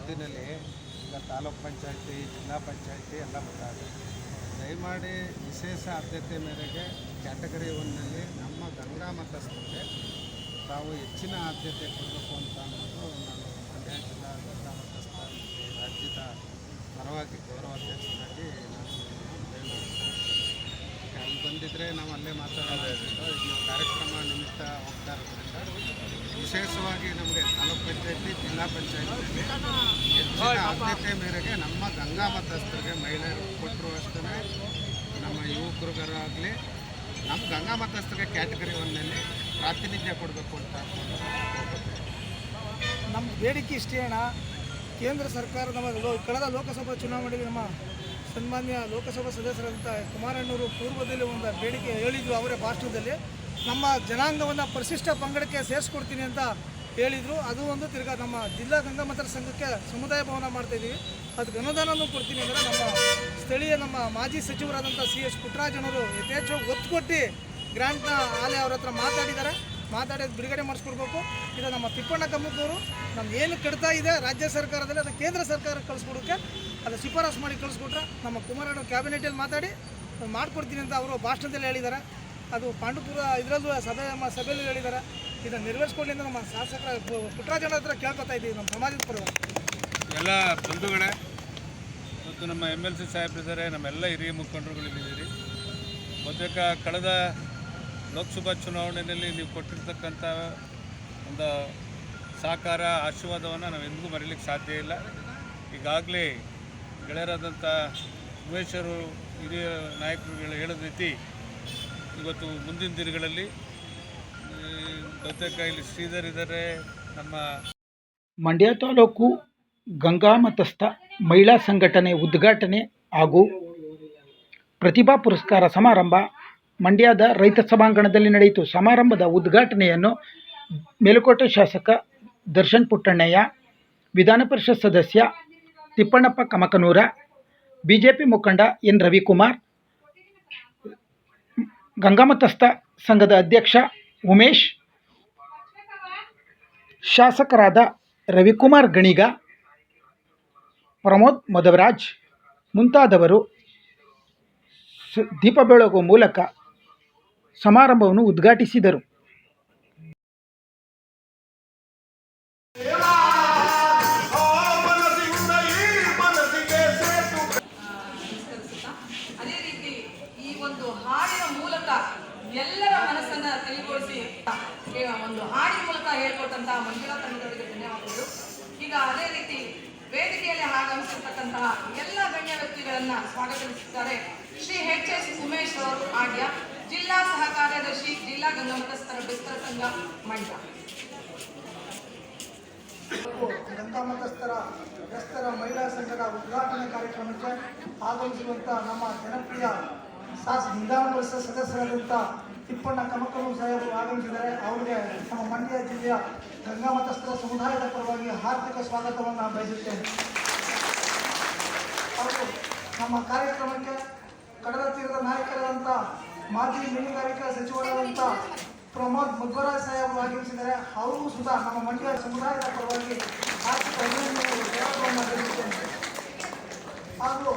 ಹೊತ್ತಿನಲ್ಲಿ ಈಗ ತಾಲೂಕ್ ಪಂಚಾಯತಿ, ಜಿಲ್ಲಾ ಪಂಚಾಯತಿ ಎಲ್ಲ ಬರ್ತಾರೆ. ದಯಮಾಡಿ ವಿಶೇಷ ಆದ್ಯತೆ ಮೇರೆಗೆ ಕ್ಯಾಟಗರಿ 1ನಲ್ಲಿ ನಮ್ಮ ಗಂಗಾ ಮತಸ್ಥರಿಗೆ ತಾವು ಹೆಚ್ಚಿನ ಆದ್ಯತೆ ಕೊಡಬೇಕು ಅಂತ ಅಂದ್ಬಿಟ್ಟು ನಾನು ಮಂಡ್ಯ ಜಿಲ್ಲಾ ಗಂಗಾ ಮತಸ್ಥ ಮತ್ತು ರಾಜ್ಯದ ಪರವಾಗಿ ಗೌರವಾಧ್ಯಕ್ಷರಾಗಿ ನಾನು ಅಲ್ಲಿ ಬಂದಿದ್ದರೆ ನಾವು ಅಲ್ಲೇ ಮಾತಾಡೋದು. ಈಗ ಕಾರ್ಯಕ್ರಮ ನಿಮಿತ್ತ ಹೋಗ್ತಾ ಇರೋದ್ರಿಂದ ವಿಶೇಷವಾಗಿ ನಮಗೆ ತಾಲೂಕ್ ಪಂಚಾಯತಿ, ಜಿಲ್ಲಾ ಪಂಚಾಯತಿಯಲ್ಲಿ ಹೆಚ್ಚಿನ ಆದ್ಯತೆ ಮೇರೆಗೆ ನಮ್ಮ ಗಂಗಾ ಮತಸ್ಥರಿಗೆ ಮಹಿಳೆಯರು ಕೊಟ್ಟರು ಅಷ್ಟೇ, ನಮ್ಮ ಯುವಕರಿಗಾಗಲಿ ನಮ್ಮ ಗಂಗಾ ಮತಸ್ಥರಿಗೆ ಕ್ಯಾಟಗರಿ 1ನಲ್ಲಿ ಪ್ರಾತಿನಿಧ್ಯ ಕೊಡಬೇಕು ಅಂತ ನಮ್ಮ ಬೇಡಿಕೆ ಇಷ್ಟೇ ಅಣ್ಣ. ಕೇಂದ್ರ ಸರ್ಕಾರ ನಮ್ಮ ಕಳೆದ ಲೋಕಸಭಾ ಚುನಾವಣೆಯಲ್ಲಿ ನಮ್ಮ ಸನ್ಮಾನ್ಯ ಲೋಕಸಭಾ ಸದಸ್ಯರಂಥ ಕುಮಾರಣ್ಣವರು ಪೂರ್ವದಲ್ಲಿ ಒಂದು ಬೇಡಿಕೆ ಹೇಳಿದರು. ಅವರೇ ಭಾಷಣದಲ್ಲಿ ನಮ್ಮ ಜನಾಂಗವನ್ನು ಪರಿಶಿಷ್ಟ ಪಂಗಡಕ್ಕೆ ಸೇರಿಸ್ಕೊಡ್ತೀನಿ ಅಂತ ಹೇಳಿದರು. ಅದು ಒಂದು ತಿರ್ಗಾ ನಮ್ಮ ಜಿಲ್ಲಾ ಗಂಗಾ ಮತರ ಸಂಘಕ್ಕೆ ಸಮುದಾಯ ಭವನ ಮಾಡ್ತಾಯಿದ್ದೀವಿ, ಅದಕ್ಕೆ ಅನುದಾನನೂ ಕೊಡ್ತೀನಿ ಅಂದರೆ ನಮ್ಮ ಸ್ಥಳೀಯ ನಮ್ಮ ಮಾಜಿ ಸಚಿವರಾದಂಥ CS ಪುಟ್ಟರಾಜನವರು ಯಥೇಚ್ಛವಾಗಿ ಒತ್ತು ಕೊಟ್ಟು ಗ್ರಾಂಟ್ನ ಆಲೆ ಅವ್ರ ಹತ್ರ ಮಾತಾಡಿ ಬಿಡುಗಡೆ ಮಾಡಿಸ್ಕೊಡ್ಬೇಕು. ಇದು ನಮ್ಮ ತಿಪ್ಪಣ್ಣ ಕಮ್ಮಕ್ಕವರು ನಮ್ಗೆ ಏನು ಕೆಡ್ತಾ ಇದೆ ರಾಜ್ಯ ಸರ್ಕಾರದಲ್ಲಿ ಅದು ಕೇಂದ್ರ ಸರ್ಕಾರಕ್ಕೆ ಕಳಿಸ್ಕೊಡೋಕ್ಕೆ ಅದು ಶಿಫಾರಸು ಮಾಡಿ ಕಳಿಸ್ಕೊಟ್ರೆ ನಮ್ಮ ಕುಮಾರಣ್ಣ ಕ್ಯಾಬಿನೆಟಲ್ಲಿ ಮಾತಾಡಿ ಮಾಡಿಕೊಡ್ತೀನಿ ಅಂತ ಅವರು ಭಾಷಣದಲ್ಲಿ ಹೇಳಿದ್ದಾರೆ. ಅದು ಪಾಂಡುಪುರ ಇದರಲ್ಲೂ ಸಭೆಯಲ್ಲಿ ಹೇಳಿದ್ದಾರೆ. ಇದನ್ನು ನೆರವೇರಿಸ್ಕೊಳ್ಳಿ ಅಂತ ನಮ್ಮ ಶಾಸಕರ ಪುಟ್ಟರಾಜನ ಹತ್ರ ಕೇಳ್ಕೊತಾ ಇದ್ದೀವಿ ನಮ್ಮ ಸಮಾಜದ ಪರವಾಗಿ. ಎಲ್ಲ ಬಂಧುಗಳೇ ಮತ್ತು ನಮ್ಮ MLC ಸಾಹೇಬರಿದ್ದಾರೆ, ನಮ್ಮೆಲ್ಲ ಹಿರಿಯ ಮುಖಂಡರುಗಳಿದ್ದೀರಿ. ಬಹುತೇಕ ಕಳೆದ ಲೋಕಸಭಾ ಚುನಾವಣೆಯಲ್ಲಿ ನೀವು ಕೊಟ್ಟಿರ್ತಕ್ಕಂಥ ಒಂದು ಸಹಕಾರ, ಆಶೀರ್ವಾದವನ್ನು ನಾವು ಎಂದಿಗೂ ಮರೀಲಿಕ್ಕೆ ಸಾಧ್ಯ ಇಲ್ಲ. ಈಗಾಗಲೇ ಗೆಳೆಯರಾದಂಥ ಉಮೇಶರು ಹಿರಿಯ ನಾಯಕರುಗಳು ಹೇಳಿದ ರೀತಿ ಇವತ್ತು ಮುಂದಿನ ದಿನಗಳಲ್ಲಿ ಬಹುತೇಕ ಇಲ್ಲಿ ಶ್ರೀಧರ್ ಇದ್ದಾರೆ. ನಮ್ಮ ಮಂಡ್ಯ ತಾಲೂಕು ಗಂಗಾ ಮತಸ್ಥ ಮಹಿಳಾ ಸಂಘಟನೆ ಉದ್ಘಾಟನೆ ಹಾಗೂ ಪ್ರತಿಭಾ ಪುರಸ್ಕಾರ ಸಮಾರಂಭ ಮಂಡ್ಯದ ರೈತ ಸಭಾಂಗಣದಲ್ಲಿ ನಡೆಯಿತು. ಸಮಾರಂಭದ ಉದ್ಘಾಟನೆಯನ್ನು ಮೇಲುಕೋಟೆ ಶಾಸಕ ದರ್ಶನ್ ಪುಟ್ಟಣ್ಣಯ್ಯ, ವಿಧಾನ ಪರಿಷತ್ ಸದಸ್ಯ ತಿಪ್ಪಣ್ಣಪ್ಪ ಕಮಕನೂರ, BJP ಮುಖಂಡ N ರವಿಕುಮಾರ್, ಗಂಗಾ ಮತಸ್ಥ ಸಂಘದ ಅಧ್ಯಕ್ಷ ಉಮೇಶ್, ಶಾಸಕರಾದ ರವಿಕುಮಾರ್ ಗಣಿಗ, ಪ್ರಮೋದ್ ಮಧವರಾಜ್ ಮುಂತಾದವರು ದೀಪ ಬೆಳಗುವ ಮೂಲಕ ಸಮಾರಂಭವನ್ನು ಉದ್ಘಾಟಿಸಿದರು. ಅದೇ ರೀತಿ ಈ ಒಂದು ಹಾಡಿನ ಮೂಲಕ ಎಲ್ಲರ ಮನಸ್ಸನ್ನ ತಿಳಿಗೊಳಿಸಿ ಒಂದು ಹಾಡಿನ ಮೂಲಕ ಹೇಳ್ಕೊಟ್ಟಂತಹ ಮಂಜುಳಾ ತಂಡದವರಿಗೆ ಧನ್ಯವಾದಗಳು. ಈಗ ಅದೇ ರೀತಿ ವೇದಿಕೆಯಲ್ಲಿ ಆಗಮಿಸಿರ್ತಕ್ಕಂತಹ ಎಲ್ಲ ಗಣ್ಯ ವ್ಯಕ್ತಿಗಳನ್ನ ಸ್ವಾಗತಿಸುತ್ತಾರೆ ಶ್ರೀ HS ಉಮೇಶ್ ಅವರು, ಆಡ್ಯ, ಜಿಲ್ಲಾ ಸಹ ಕಾರ್ಯದರ್ಶಿ, ಜಿಲ್ಲಾ ಗಂಗಾ ಮತಸ್ಥರ ಬೆಸ್ತರ ಸಂಘ, ಮಂಡ್ಯ. ಗಂಗಾ ಮತಸ್ಥರ ಬೆಸ್ತರ ಮಹಿಳಾ ಸಂಘದ ಉದ್ಘಾಟನಾ ಕಾರ್ಯಕ್ರಮಕ್ಕೆ ಆಗಮಿಸುವಂಥ ನಮ್ಮ ಜನಪ್ರಿಯ ವಿಧಾನ ಪರಿಷತ್ ಸದಸ್ಯರಾದಂಥ ತಿಪ್ಪಣ್ಣ ಕಮಕನೂರು ಸಾಹೇಬರು ಆಗಮಿಸಿದ್ದಾರೆ. ಅವರಿಗೆ ನಮ್ಮ ಮಂಡ್ಯ ಜಿಲ್ಲೆಯ ಗಂಗಾ ಮತಸ್ಥರ ಸಮುದಾಯದ ಪರವಾಗಿ ಹಾರ್ದಿಕ ಸ್ವಾಗತವನ್ನು ಬಯಸುತ್ತೇನೆ. ಹಾಗೂ ನಮ್ಮ ಕಾರ್ಯಕ್ರಮಕ್ಕೆ ಕಡಲ ತೀರದ ನಾಯಕರಾದಂಥ ಮಾಜಿ ಮೀನುಗಾರಿಕಾ ಸಚಿವರಾದಂಥ ಪ್ರಮೋದ್ ಮಧ್ವರಾಜ್ ಸಾಹೇಬರು ಆಗಮಿಸಿದ್ದಾರೆ. ಅವರಿಗೂ ಸುಧಾ ನಮ್ಮ ಮಂಡ್ಯ ಸಮುದಾಯದ ಪರವಾಗಿ ಆರ್ಥಿಕ ಅಭಿನಂದನೆಯನ್ನು ಬಯಸುತ್ತೇನೆ. ಹಾಗೂ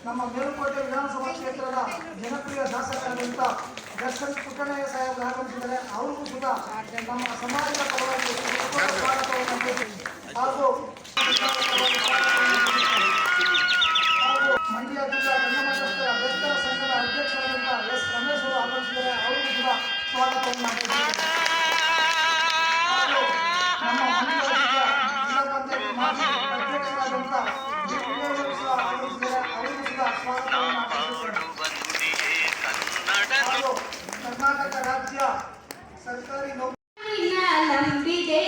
ನಮ್ಮ ಮೇಲುಕೋಟೆ ವಿಧಾನಸಭಾ ಕ್ಷೇತ್ರದ ಜನಪ್ರಿಯ ಶಾಸಕರಾದಂಥ ದರ್ಶನ್ ಪುಟ್ಟಣ್ಣಯ್ಯ ಸಾಹೇಬರು ಆಗಮಿಸಿದ್ದಾರೆ. ಅವರಿಗೂ ಸುಧಾ ನಮ್ಮ ಸಮಾಜದ ಪರವಾಗಿ ಸ್ವಾಗತವನ್ನು ಬಯಸುತ್ತೇನೆ. ಹಾಗೂ ಮಂಡ್ಯ ಜಿಲ್ಲಾ ಗಂಗಾ ಮತಸ್ಥರ ಬೆಸ್ತರ ಸಂಘದ ಅಧ್ಯಕ್ಷರಾದಂಥ S ರಮೇಶ್ ಅವರು ಆಗಮಿಸಿದ್ದಾರೆ. ಅವರಿಗೂ ಕೂಡ ಸ್ವಾಗತವನ್ನು ಮಾಡಿದ್ದಾರೆ. ಹಾಗೂ ನಮ್ಮ ಮಂಡ್ಯ ಜಿಲ್ಲಾ ಪಂಚಾಯತ್ ಮಾಜಿ ಅಧ್ಯಕ್ಷರಾದಂಥ ಆಗಮಿಸಿದ್ದಾರೆ. ಅವರಿಗೂ ಕೂಡ ಸ್ವಾಗತವನ್ನು ಮಾಡಿದ್ದಾರೆ. ಹಾಗೂ ಕರ್ನಾಟಕ ರಾಜ್ಯ ಸರ್ಕಾರಿ ನಂಬಿದೆ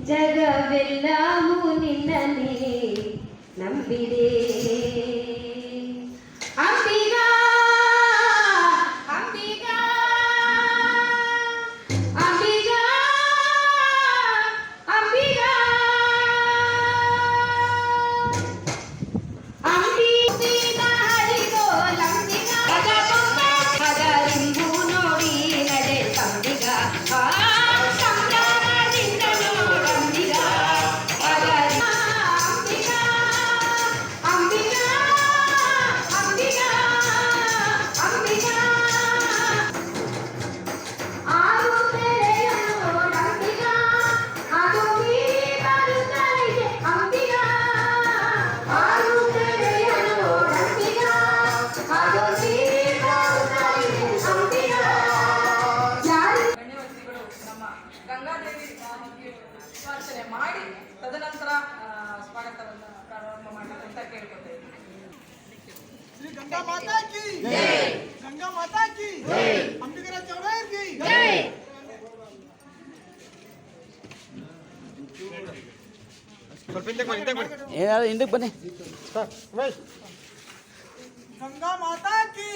ಜಗವೆಲ್ಲವೂ ನಿನ್ನನ್ನೇ ನಂಬಿದೆ. ಅಂಬಿಗ ಅಂಬಿಗ ಅಂಬಿಗ ಅಂಬಿಗ ಅಂಬಿಗ ಹರಿಗೋ ಲಂಬಿಗ ಅದರಿಂದು ನೋಡಿ ನಡೆ ತಂಬಿಗ ಸಂಸಾರದಿಂದ ನೋಡಂಬಿಗ ಪುಷ್ಪಾರ್ಚನೆ ಮಾಡಿ ತದನಂತರ ಸ್ವಾಗತವನ್ನು ಪ್ರಾರಂಭ ಮಾಡಬೇಕಂತ ಕೇಳ್ಕೊತಾ ಇದ್ದೀನಿ. ಶ್ರೀ ಗಂಗಾ ಮಾತಾ ಕಿ ಗಂಗಾ ಮಾತಾ ಕಿ ಅಂಬಿಗರ ಚೌಡಯ್ಯ ಕಿ ಏನಾದ್ರು ಹಿಂದಕ್ಕೆ ಬನ್ನಿ. ಗಂಗಾ ಮಾತಾ ಕಿ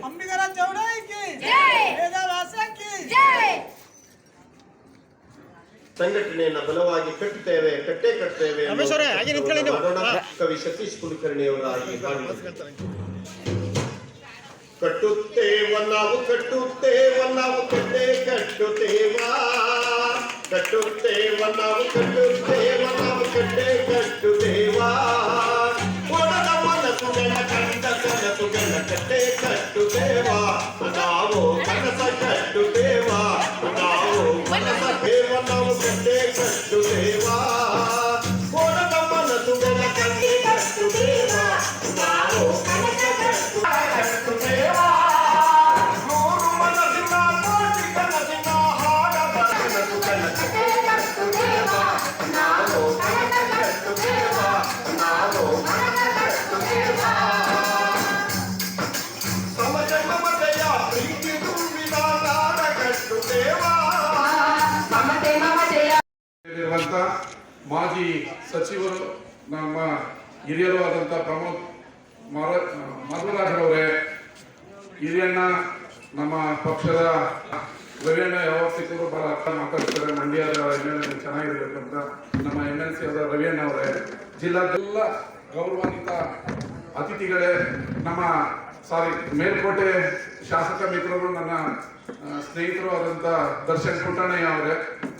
ಅಂಬಿಗರ ಚೌಡಯ್ಯ ಕಿ ವೇದವ್ಯಾಸ ಕಿ ಸಂಘಟನೆಯನ್ನು ಬಲವಾಗಿ ಕಟ್ಟುತ್ತೇವೆ, ಕಟ್ಟೇ ಕಟ್ಟುತ್ತೇವೆ. ಕವಿ ಸತೀಶ್ ಕುಲಕರ್ಣಿಯವರ ಈ ಹಾಡು. ಕಟ್ಟುತ್ತೇವ ನಾವು ಕಟ್ಟುತ್ತೇವ ನಾವು ಕಟ್ಟೇ ಕಟ್ಟುತ್ತೇವಾ, ಕಟ್ಟುತ್ತೇವ ನಾವು ಕಟ್ಟುತ್ತೇವ ನಾವು ಕಟ್ಟೇ ಕಟ್ಟುತ್ತೇವಾ. ಒಡದ ಮನಸ್ಸುಗಳ ಕಂಡ ಕನಸುಗಳ ಕಟ್ಟೇ ಕಟ್ಟುತ್ತೇವಾ, ನಾವು ಕನಸ ಕಟ್ಟುತ್ತೇವಾ, ನಾವು ಮನಸ ದೇವ ನಾವು ಕಟ್ಟೇ ಕಟ್ಟುತ್ತೇವಾ. ಒಡದ ಮನಸ್ಸುಗಳ ಕಂಡೆ ಕಟ್ಟುತ್ತೇವಾ, ನಾವು ಕನಸ ಕಟ್ಟುತ್ತೇವಾ. ನೂರು ಮನಸ್ಸಿನ ಕೋಟಿ ಕನಸಿನ ಹಾಡದ ಕನಸುಗಳ ಕಟ್ಟೇ ಕಟ್ಟುತ್ತೇವಾ, ನಾವು ಕನಸ ಕಟ್ಟುತ್ತೇವಾ, ನಾವು ಕನಸ ಕಟ್ಟುತ್ತೇವಾ. ಸಮಜ ಮಮತೆಯ ಪ್ರೀತಿ ತುಂಬಿದ ನಾಡ ಕಟ್ಟುತ್ತೇವಾ. ಇರುವಂತ ಮಾಜಿ ಸಚಿವರು ನಮ್ಮ ಹಿರಿಯರು ಆದಂಥ ಪ್ರಮೋದ್ ಮಧುರಾಜ್ರವರೇ, ಹಿರಿಯಣ್ಣ ನಮ್ಮ ಪಕ್ಷದ ರವಿಯಣ್ಣ ಯಾವಾಗ ಸಿಕ್ಕರು ಬಹಳ ಮಾತಾಡ್ತಾರೆ, ಮಂಡ್ಯದ ಎಮ್ಮೆಲ್ಲೆ ಚೆನ್ನಾಗಿರ್ಬೇಕು ಅಂತ. ನಮ್ಮ MLC ಆದ ರವಿಯಣ್ಣ ಅವರೇ, ಜಿಲ್ಲಾದೆಲ್ಲ ಗೌರವಾನ್ವಿತ ಅತಿಥಿಗಳೇ, ನಮ್ಮ ಮೇಲ್ಕೋಟೆ ಶಾಸಕ ಮಿತ್ರರು, ನನ್ನ ಸ್ನೇಹಿತರು ಆದಂಥ ದರ್ಶನ್ ಪುಟ್ಟಣ್ಣಯ್ಯ ಅವರೇ,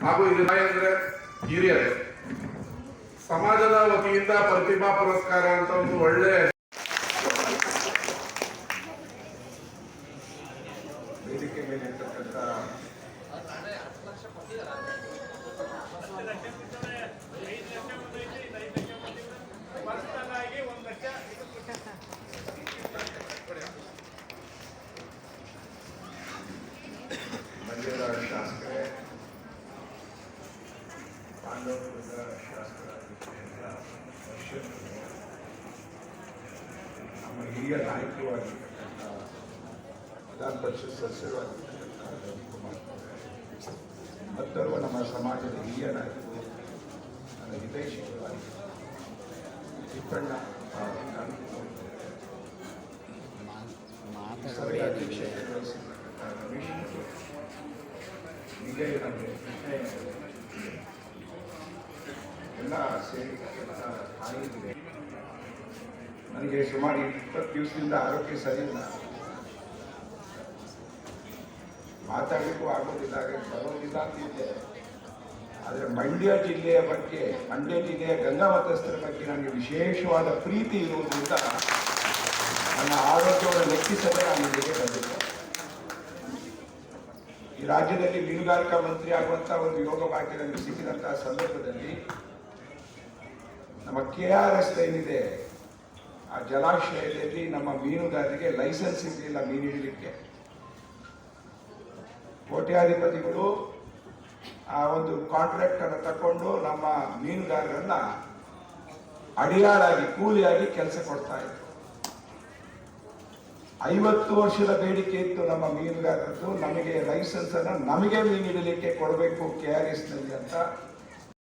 ಹಾಗೂ ಇದು ಅಂದ್ರೆ ಹಿರಿಯರು. ಸಮಾಜದ ವತಿಯಿಂದ ಪ್ರತಿಭಾ ಪುರಸ್ಕಾರ ಅಂತ ಒಂದು ಒಳ್ಳೆ ವೇದಿಕೆ ಮೇಲೆ ಇರ್ತಕ್ಕಂಥ ಮಂಡ್ಯದ ಶಾಸಕರೇ, ಪಾಂಡವಪುರದ ಶಾಸಕರಾಗಿರ್ತಕ್ಕಂಥ ವರ್ಷಗಳು, ನಮ್ಮ ಹಿರಿಯ ನಾಯಕರು ಆಗಿರ್ತಕ್ಕಂಥ ವಿಧಾನ ಪರಿಷತ್ ಸದಸ್ಯರು ಆಗಿರ್ತಕ್ಕಂಥ ರವಿಕುಮಾರ್ ಮತ್ತೋರ್ವ ನಮ್ಮ ಸಮಾಜದ ಹಿರಿಯ ನಾಯಕರು, ನನ್ನ ಹಿತೈಷಿಗಳು ಚಿಕ್ಕಣ್ಣ ಸಭೆಯ ಅಧ್ಯಕ್ಷತೆ ವಹಿಸಿರ್ತಕ್ಕಂಥ ರಮೇಶ್ ವಿಜಯನಗರ ಎಲ್ಲ ಸೇರಿ ತಾಯಿಗೆ ನನಗೆ ಸುಮಾರು 20 ದಿವಸದಿಂದ ಆರೋಗ್ಯ ಸರಿ ಇಲ್ಲ, ಮಾತಾಡಲಿಕ್ಕೂ ಆಗೋದಿಲ್ಲ, ಬರೋದಿಲ್ಲ ಅಂತಿದ್ದೆ. ಆದರೆ ಮಂಡ್ಯ ಜಿಲ್ಲೆಯ ಬಗ್ಗೆ, ಮಂಡ್ಯ ಜಿಲ್ಲೆಯ ಗಂಗಾ ಮತಸ್ಥರ ಬಗ್ಗೆ ನನಗೆ ವಿಶೇಷವಾದ ಪ್ರೀತಿ ಇರುವುದರಿಂದ ನನ್ನ ಆರೋಗ್ಯವನ್ನು ಲೆಕ್ಕಿಸದೆ ನಾನು ಇಲ್ಲಿಗೆ ಬಂದಿದ್ದೆ. ಈ ರಾಜ್ಯದಲ್ಲಿ ಮೀನುಗಾರಿಕಾ ಮಂತ್ರಿ ಆಗುವಂಥ ಒಂದು ಯೋಗ ಭಾಗ್ಯ ನನಗೆ ಸಿಕ್ಕಿದಂತಹ ಸಂದರ್ಭದಲ್ಲಿ ನಮ್ಮ KRS ಏನಿದೆ ಆ ಜಲಾಶಯದಲ್ಲಿ ನಮ್ಮ ಮೀನುಗಾರರಿಗೆ ಲೈಸೆನ್ಸ್ ಇರಲಿಲ್ಲ ಮೀನು ಹಿಡಿಯಲಿಕ್ಕೆ. ಕೋಟ್ಯಾಧಿಪತಿಗಳು ಆ ಒಂದು ಕಾಂಟ್ರಾಕ್ಟ್ ಅನ್ನು ತಕೊಂಡು ನಮ್ಮ ಮೀನುಗಾರರನ್ನ ಅಡಿಯಾಳಾಗಿ ಕೂಲಿಯಾಗಿ ಕೆಲಸ ಕೊಡ್ತಾ ಇದ್ರು. 50 ವರ್ಷದ ಬೇಡಿಕೆ ಇತ್ತು ನಮ್ಮ ಮೀನುಗಾರರದ್ದು, ನಮಗೆ ಲೈಸೆನ್ಸ್ ಅನ್ನು ನಮಗೆ ಮೀನು ಹಿಡಿಯಲಿಕ್ಕೆ ಕೊಡಬೇಕು KRS ನಲ್ಲಿ ಅಂತ